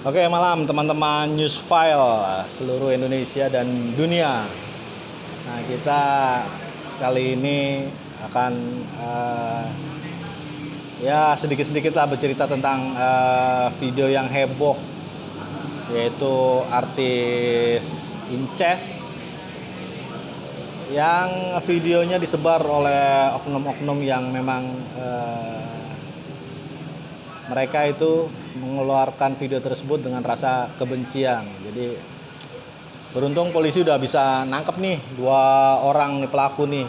Oke, malam teman-teman News File seluruh Indonesia dan dunia. Nah, kita kali ini akan ya sedikit-sedikit lah bercerita tentang video yang heboh, yaitu artis Inces yang videonya disebar oleh oknum-oknum yang memang mereka itu mengeluarkan video tersebut dengan rasa kebencian. Jadi beruntung polisi udah bisa nangkep nih dua orang nih pelaku nih.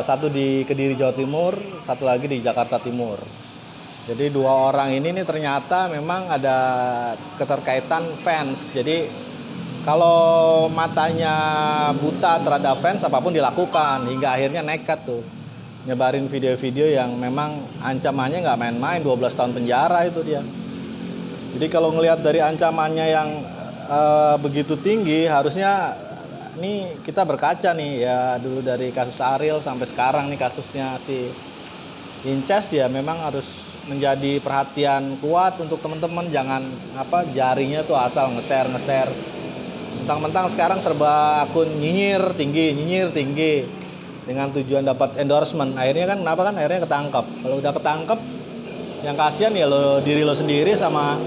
Satu di Kediri Jawa Timur, satu lagi di Jakarta Timur. Jadi dua orang ini nih ternyata memang ada keterkaitan fans. Jadi kalau matanya buta terhadap fans, apapun dilakukan hingga akhirnya nekat tuh nyebarin video-video yang memang ancamannya nggak main-main, 12 tahun penjara itu dia. Jadi kalau ngelihat dari ancamannya yang begitu tinggi, harusnya nih kita berkaca nih ya, dulu dari kasus Ariel sampai sekarang nih kasusnya si Inces, ya memang harus menjadi perhatian kuat untuk teman-teman. Jangan jaringnya tuh asal nge-share. Mentang-mentang sekarang serba akun nyinyir tinggi dengan tujuan dapat endorsement. Akhirnya akhirnya ketangkep. Kalau udah ketangkep, yang kasihan ya diri lo sendiri sama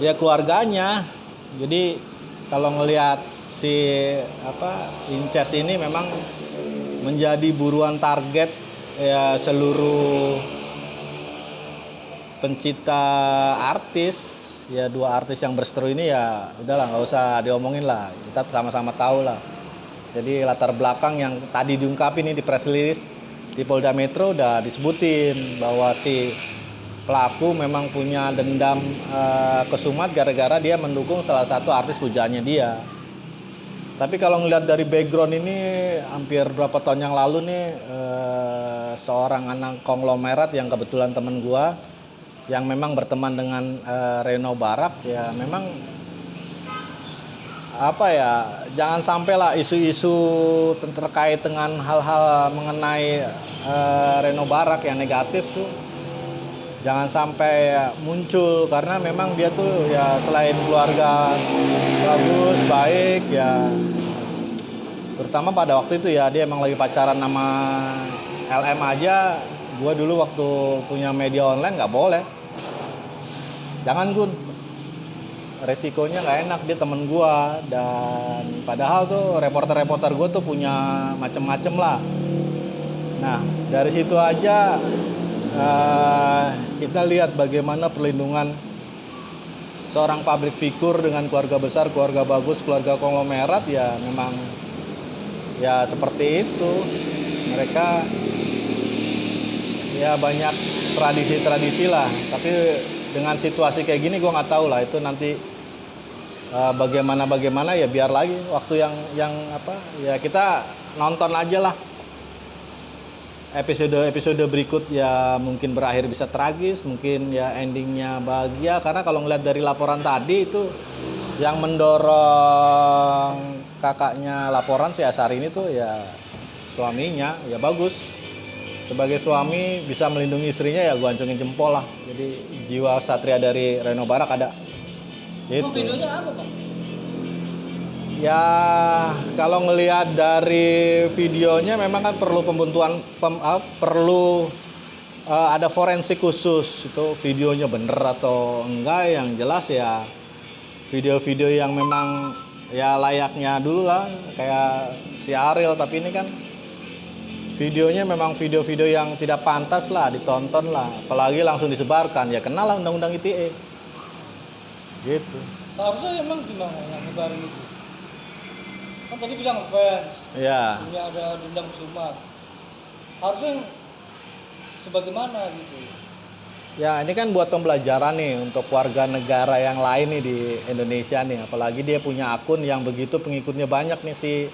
ya keluarganya. Jadi kalau ngelihat si Inces ini memang menjadi buruan target ya seluruh pencipta artis. Ya dua artis yang berseteru ini ya udahlah, nggak usah diomongin lah, kita sama-sama tahu lah. Jadi latar belakang yang tadi diungkapin ini di press release di Polda Metro udah disebutin bahwa si pelaku memang punya dendam kesumat gara-gara dia mendukung salah satu artis pujaannya dia. Tapi kalau ngelihat dari background ini, hampir berapa tahun yang lalu nih seorang anak konglomerat yang kebetulan temen gua yang memang berteman dengan Reno Barak, ya memang jangan sampai lah isu-isu terkait dengan hal-hal mengenai Reno Barak yang negatif tuh jangan sampai muncul, karena memang dia tuh ya selain keluarga bagus, baik ya, terutama pada waktu itu ya dia emang lagi pacaran sama LM aja. Gue dulu waktu punya media online nggak boleh, jangan Gun, resikonya nggak enak, dia temen gue. Dan padahal tuh reporter gue tuh punya macem-macem lah. Nah dari situ aja kita lihat bagaimana perlindungan seorang public figure dengan keluarga besar, keluarga bagus, keluarga konglomerat, ya memang ya seperti itu. Mereka ya banyak tradisi-tradisi lah, tapi dengan situasi kayak gini gue nggak tahu lah itu nanti bagaimana ya, biar lagi waktu yang ya kita nonton aja lah episode berikut, ya mungkin berakhir bisa tragis, mungkin ya endingnya bahagia. Karena kalau ngeliat dari laporan tadi itu yang mendorong kakaknya laporan si Asari ini tuh ya suaminya. Ya bagus, sebagai suami bisa melindungi istrinya, ya gue acungin jempol lah. Jadi jiwa satria dari Reno Barak ada. Itu videonya apa, Bang? Ya kalau ngelihat dari videonya memang kan perlu perlu ada forensik khusus, itu videonya bener atau enggak. Yang jelas ya video-video yang memang ya layaknya dulu lah kayak si Ariel, tapi ini kan videonya memang video-video yang tidak pantas lah ditonton lah, apalagi langsung disebarkan, ya kenal lah undang-undang ITE gitu. Seharusnya emang gimana yang nyebarin itu? Kan tadi bilang fans, Ya ini ada dendam kesumat. Harusnya yang sebagaimana gitu. ya ini kan buat pembelajaran nih untuk warga negara yang lain nih di Indonesia nih, apalagi dia punya akun yang begitu pengikutnya banyak nih, si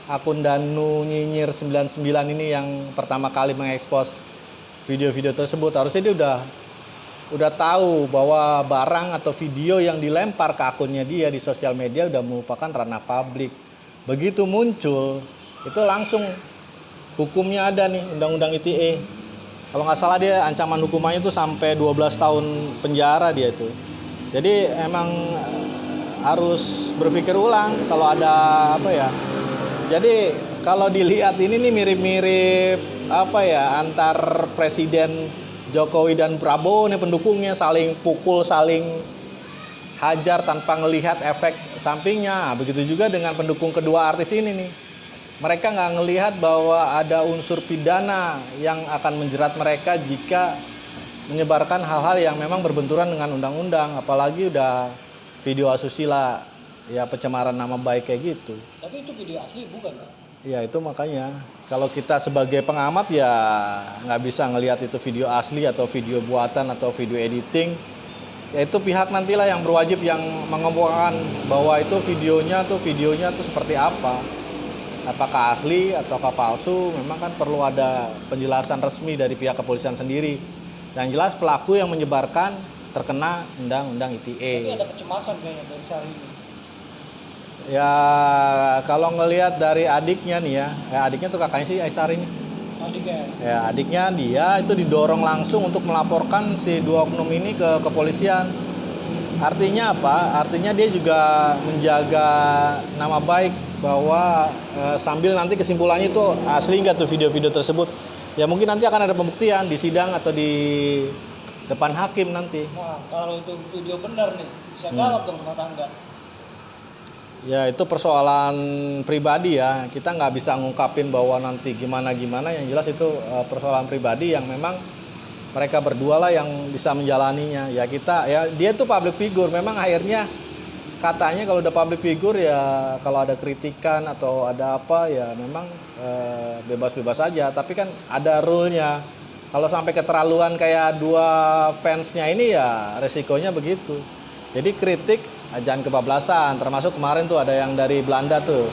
akun Danu Nyinyir 99 ini yang pertama kali mengekspos video-video tersebut. Harusnya dia udah tahu bahwa barang atau video yang dilempar ke akunnya dia di sosial media udah merupakan ranah publik. Begitu muncul itu langsung hukumnya ada nih, undang-undang ITE. Kalau nggak salah dia ancaman hukumannya itu sampai 12 tahun penjara dia itu. Jadi emang harus berpikir ulang kalau ada apa ya. Jadi kalau dilihat ini nih mirip-mirip apa ya antar Presiden Jokowi dan Prabowo nih pendukungnya saling pukul, saling hajar tanpa ngelihat efek sampingnya. Begitu juga dengan pendukung kedua artis ini nih. Mereka nggak ngelihat bahwa ada unsur pidana yang akan menjerat mereka jika menyebarkan hal-hal yang memang berbenturan dengan undang-undang. Apalagi udah video asusila, ya pencemaran nama baik kayak gitu. Tapi itu video asli bukan, Pak? Ya itu makanya kalau kita sebagai pengamat ya nggak bisa ngelihat itu video asli atau video buatan atau video editing. Ya itu pihak nantilah yang berwajib yang mengemukakan bahwa itu videonya tuh seperti apa. Apakah asli ataukah palsu? Memang kan perlu ada penjelasan resmi dari pihak kepolisian sendiri. Yang jelas pelaku yang menyebarkan terkena undang-undang ITE. Tapi ada kecemasan kayaknya dari Syahrini. Ya kalau ngelihat dari adiknya nih ya adiknya tuh kakaknya sih Aisyah ini. Adiknya. Ya adiknya dia itu didorong langsung untuk melaporkan si dua oknum ini ke kepolisian. Artinya apa? Artinya dia juga menjaga nama baik bahwa sambil nanti kesimpulannya itu asli nggak tuh video-video tersebut. Ya mungkin nanti akan ada pembuktian di sidang atau di depan hakim nanti. Nah kalau itu video benar nih bisa gawat dong rumah tangga. Ya itu persoalan pribadi ya, kita nggak bisa ngungkapin bahwa nanti gimana-gimana, yang jelas itu persoalan pribadi yang memang mereka berdua lah yang bisa menjalaninya. Ya kita, ya dia tuh public figure, memang akhirnya katanya kalau udah public figure ya kalau ada kritikan atau ada apa ya memang bebas-bebas aja, tapi kan ada rule-nya. Kalau sampai keterlaluan kayak dua fansnya ini ya resikonya begitu. Jadi kritik jangan kebablasan, termasuk kemarin tuh ada yang dari Belanda tuh,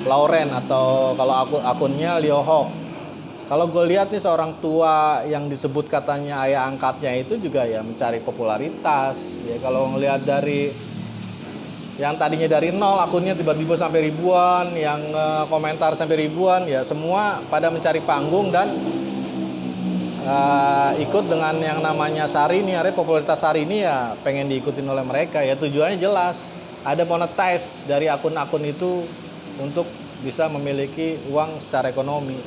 Lauren atau kalau akunnya Leo Hawk. Kalau gue lihat nih seorang tua yang disebut katanya ayah angkatnya itu juga ya mencari popularitas. Ya kalau ngelihat dari yang tadinya dari nol akunnya tiba-tiba sampai ribuan, yang komentar sampai ribuan, ya semua pada mencari panggung dan ikut dengan yang namanya Syahrini. Artinya popularitas Syahrini ya pengen diikutin oleh mereka. Ya tujuannya jelas, ada monetize dari akun-akun itu untuk bisa memiliki uang secara ekonomi.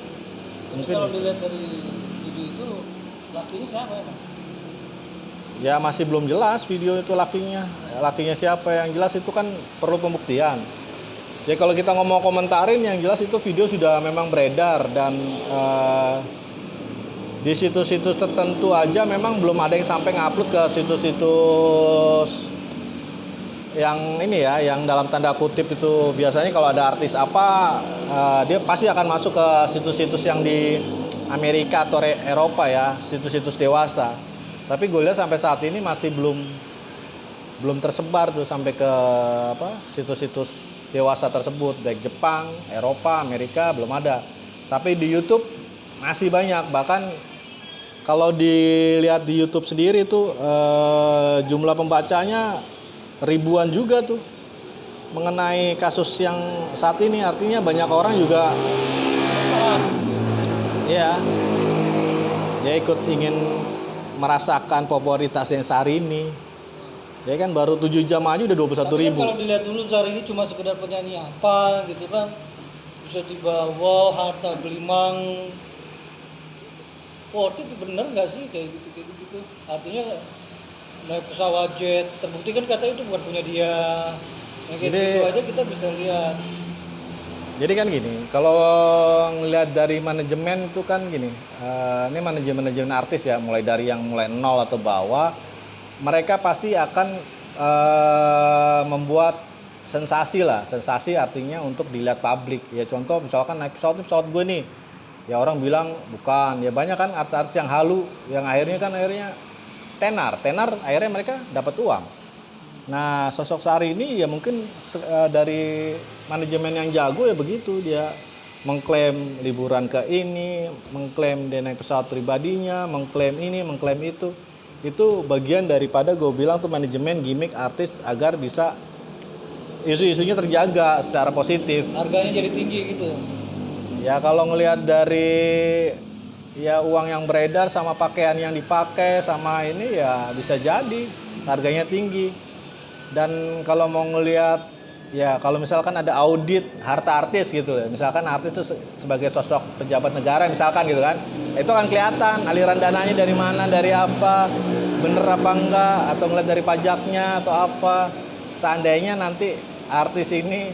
Mungkin kalau dilihat dari video itu lakinya siapa ya, Mas? Ya masih belum jelas video itu lakinya siapa. Yang jelas itu kan perlu pembuktian. Ya kalau kita ngomong komentarin, yang jelas itu video sudah memang beredar dan di situs-situs tertentu aja memang belum ada yang sampai ngupload ke situs-situs yang ini ya, yang dalam tanda kutip itu biasanya kalau ada artis apa dia pasti akan masuk ke situs-situs yang di Amerika atau Eropa ya, situs-situs dewasa. Tapi gue lihat sampai saat ini masih belum tersebar tuh sampai ke apa situs-situs dewasa tersebut, baik Jepang, Eropa, Amerika belum ada. Tapi di YouTube masih banyak, bahkan kalau dilihat di YouTube sendiri tuh jumlah pembacanya ribuan juga tuh mengenai kasus yang saat ini. Artinya banyak orang juga ya dia ikut ingin merasakan popularitas yang Syahrini. Dia kan baru 7 jam aja udah 21.000. Kalau dilihat dulu Syahrini cuma sekedar penyanyi apa gitu kan, bisa dibawa harta gelimang. Worth itu bener nggak sih kayak gitu? Artinya naik pesawat jet, terbukti kan katanya itu bukan punya dia. Nah, kayak gitu aja kita bisa lihat. Jadi kan gini, kalau ngelihat dari manajemen itu kan gini, ini manajemen artis ya, mulai dari yang mulai nol atau bawah, mereka pasti akan membuat sensasi lah. Sensasi artinya untuk dilihat publik. Ya contoh misalkan naik pesawat gue nih. Ya orang bilang bukan, ya banyak kan artis-artis yang halu, yang akhirnya tenar akhirnya mereka dapat uang. Nah sosok Syahrini ya mungkin dari manajemen yang jago ya begitu, dia mengklaim liburan ke ini, mengklaim dia naik pesawat pribadinya, mengklaim ini, mengklaim itu bagian daripada gue bilang tuh manajemen gimmick artis agar bisa isu-isunya terjaga secara positif. Harganya jadi tinggi gitu. Ya kalau ngelihat dari ya uang yang beredar sama pakaian yang dipakai sama ini ya bisa jadi harganya tinggi. Dan kalau mau ngelihat ya kalau misalkan ada audit harta artis gitu ya, misalkan artis itu sebagai sosok pejabat negara misalkan gitu kan, itu kan kelihatan aliran dananya dari mana, dari apa, bener apa enggak, atau ngeliat dari pajaknya atau apa. Seandainya nanti artis ini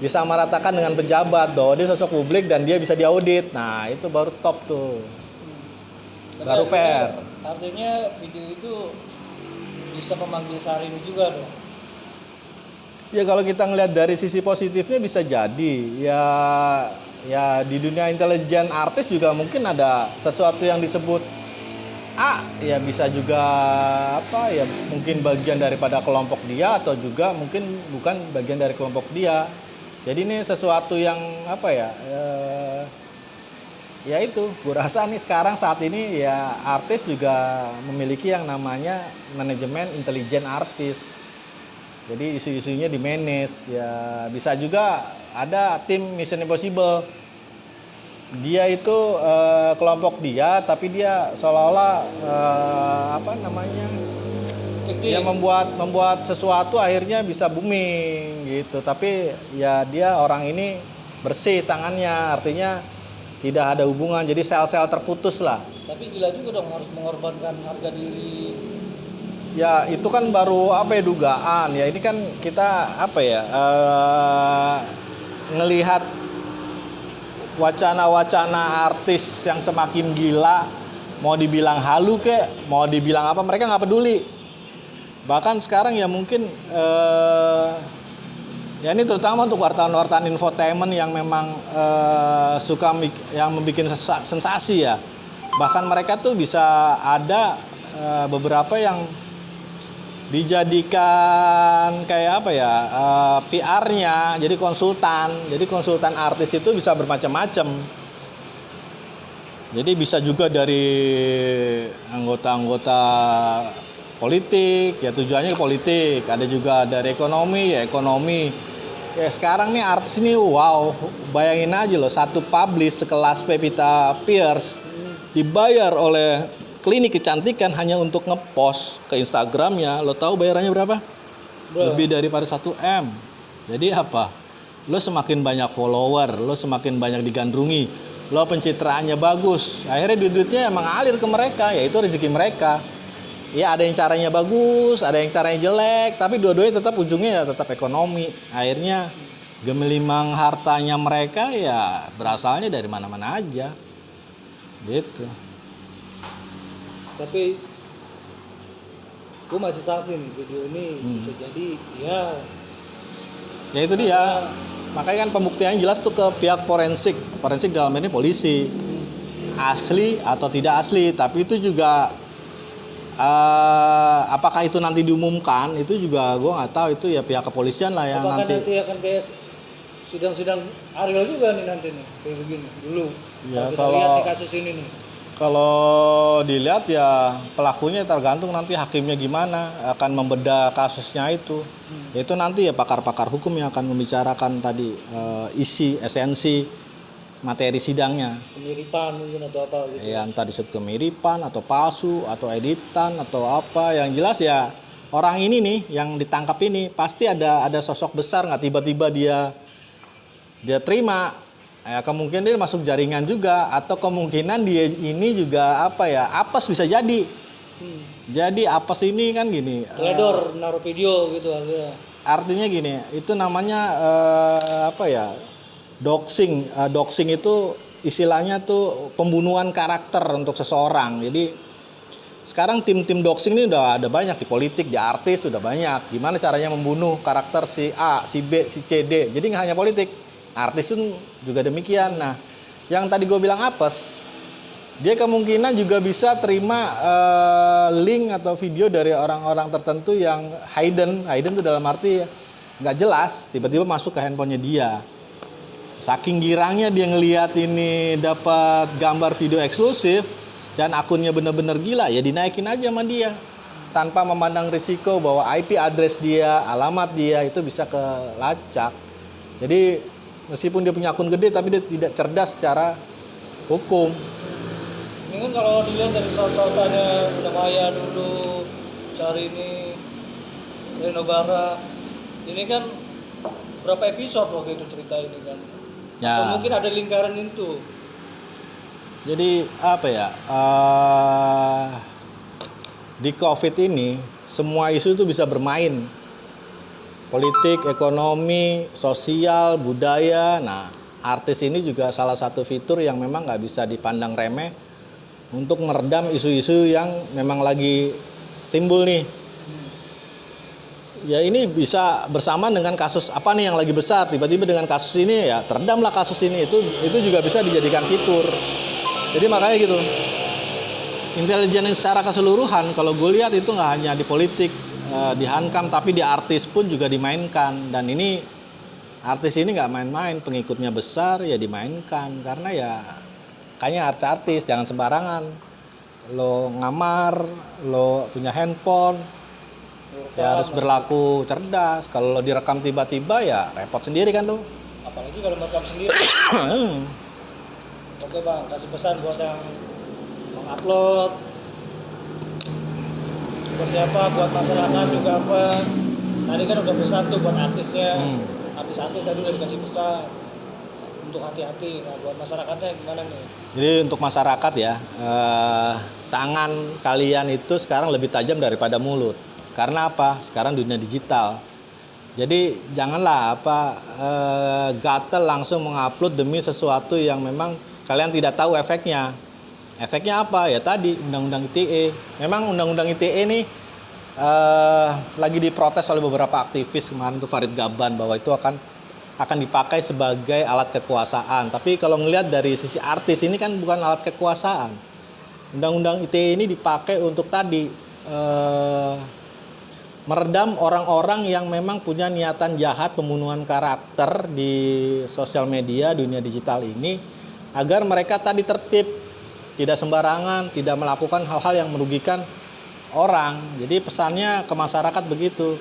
disamaratakan dengan pejabat bahwa dia sosok publik dan dia bisa diaudit, nah itu baru top tuh. Baru fair. Artinya video itu bisa memanggil Syahrini juga dong. Ya kalau kita ngelihat dari sisi positifnya bisa jadi. Ya di dunia intelijen artis juga mungkin ada sesuatu yang disebut A, ya bisa juga apa ya mungkin bagian daripada kelompok dia atau juga mungkin bukan bagian dari kelompok dia. Jadi ini sesuatu yang apa ya? Ya itu, gue rasa nih sekarang saat ini ya artis juga memiliki yang namanya manajemen intelijen artis. Jadi isu-isunya di manage, ya bisa juga ada tim Mission Impossible. Dia itu kelompok dia, tapi dia seolah-olah apa namanya? Dia membuat sesuatu akhirnya bisa booming gitu. Tapi ya dia orang ini bersih tangannya, artinya tidak ada hubungan, jadi sel-sel terputus lah. Tapi gila juga dong harus mengorbankan harga diri. Ya itu kan baru apa ya dugaan ya, ini kan kita apa ya ngelihat wacana-wacana artis yang semakin gila, mau dibilang halu kek, mau dibilang apa, mereka nggak peduli. Bahkan sekarang ya mungkin ya ini terutama untuk wartawan-wartawan infotainment yang memang suka yang membuat sensasi ya. Bahkan mereka tuh bisa ada beberapa yang dijadikan kayak apa ya PR-nya, jadi konsultan. Jadi konsultan artis itu bisa bermacam-macam. Jadi bisa juga dari anggota-anggota politik, ya tujuannya ke politik. Ada juga dari ekonomi, ya ekonomi. Ya sekarang nih artis ini wow, bayangin aja loh, satu publish sekelas Pevita Pierce dibayar oleh klinik kecantikan hanya untuk ngepost ke Instagramnya. Lo tahu bayarannya berapa? Lebih daripada 1M. Jadi apa? Lo semakin banyak follower, lo semakin banyak digandrungi, lo pencitraannya bagus, akhirnya duit-duitnya emang ngalir ke mereka, yaitu rezeki mereka. Ya ada yang caranya bagus, ada yang caranya jelek, tapi dua-duanya tetap ujungnya ya tetap ekonomi. Akhirnya gemelimang hartanya mereka ya berasalnya dari mana-mana aja. Gitu. Tapi gue masih sanksi nih video ini bisa jadi ya itu dia. Makanya kan pembuktiannya jelas tuh ke pihak forensik. Forensik dalam ini polisi. Asli atau tidak asli, tapi itu juga apakah itu nanti diumumkan itu juga gue nggak tahu, itu ya pihak kepolisian lah yang apakah nanti akan kayak sidang-sidang Ariel juga nih nanti nih kayak begini dulu. Ya kita kalau lihat nih kasus ini nih. Kalau dilihat ya pelakunya tergantung nanti hakimnya gimana akan membedah kasusnya itu. Itu nanti ya pakar-pakar hukum yang akan membicarakan tadi isi esensi materi sidangnya. Kemiripan mungkin atau apa gitu. Ya entah disebut kemiripan atau palsu atau editan atau apa, yang jelas ya orang ini nih yang ditangkap ini pasti ada sosok besar, nggak tiba-tiba dia terima. Ya, kemungkinan dia masuk jaringan juga, atau kemungkinan dia ini juga apa ya apes bisa jadi. Jadi apes ini kan gini. Teledor naruh video gitu akhirnya. Artinya gini, itu namanya apa ya doxing. Doxing itu istilahnya tuh pembunuhan karakter untuk seseorang. Jadi sekarang tim-tim doxing ini udah ada banyak di politik, di artis udah banyak. Gimana caranya membunuh karakter si A, si B, si C, D. Jadi nggak hanya politik. Artis pun juga demikian. Nah, yang tadi gue bilang apes, dia kemungkinan juga bisa terima link atau video dari orang-orang tertentu yang hidden itu dalam arti nggak jelas, tiba-tiba masuk ke handphonenya dia. Saking girangnya dia ngelihat ini dapat gambar video eksklusif dan akunnya bener-bener gila, ya dinaikin aja sama dia tanpa memandang risiko bahwa IP address dia, alamat dia itu bisa kelacak. Jadi meskipun dia punya akun gede tapi dia tidak cerdas secara hukum. Ini kan kalau dilihat dari saut-sautannya udah Maya dulu, Syahrini, Reno Bara, ini kan berapa episode waktu itu cerita ini kan? Ya. Atau mungkin ada lingkaran itu. Jadi apa ya? Di COVID ini semua isu itu bisa bermain. Politik, ekonomi, sosial, budaya. Nah, artis ini juga salah satu fitur yang memang nggak bisa dipandang remeh untuk meredam isu-isu yang memang lagi timbul nih. Ya ini bisa bersamaan dengan kasus apa nih yang lagi besar, tiba-tiba dengan kasus ini ya teredamlah kasus ini, itu juga bisa dijadikan fitur. Jadi makanya gitu, intelijen secara keseluruhan kalau gue lihat itu nggak hanya di politik dihankam, tapi di artis pun juga dimainkan. Dan ini artis ini nggak main-main, pengikutnya besar ya dimainkan, karena ya kayaknya artis jangan sembarangan, lo ngamar, lo punya handphone ya harus berlaku cerdas. Kalau lo direkam tiba-tiba ya repot sendiri kan lo. Apalagi kalau merekam sendiri. Oke bang, kasih pesan buat yang mengupload. Seperti apa buat masyarakat juga apa. Tadi kan udah pesan tuh buat artisnya. Artis-artis tadi udah dikasih pesan untuk hati-hati. Nah buat masyarakatnya gimana nih? Jadi untuk masyarakat ya, tangan kalian itu sekarang lebih tajam daripada mulut. Karena apa? Sekarang dunia digital. Jadi janganlah gatel langsung mengupload demi sesuatu yang memang kalian tidak tahu efeknya. Efeknya apa? Ya tadi undang-undang ITE. Memang undang-undang ITE ini lagi diprotes oleh beberapa aktivis kemarin tuh, Farid Gaban, bahwa itu akan dipakai sebagai alat kekuasaan. Tapi kalau ngelihat dari sisi artis ini kan bukan alat kekuasaan. Undang-undang ITE ini dipakai untuk tadi meredam orang-orang yang memang punya niatan jahat pembunuhan karakter di sosial media, dunia digital ini, agar mereka tadi tertib, tidak sembarangan, tidak melakukan hal-hal yang merugikan orang. Jadi pesannya ke masyarakat begitu.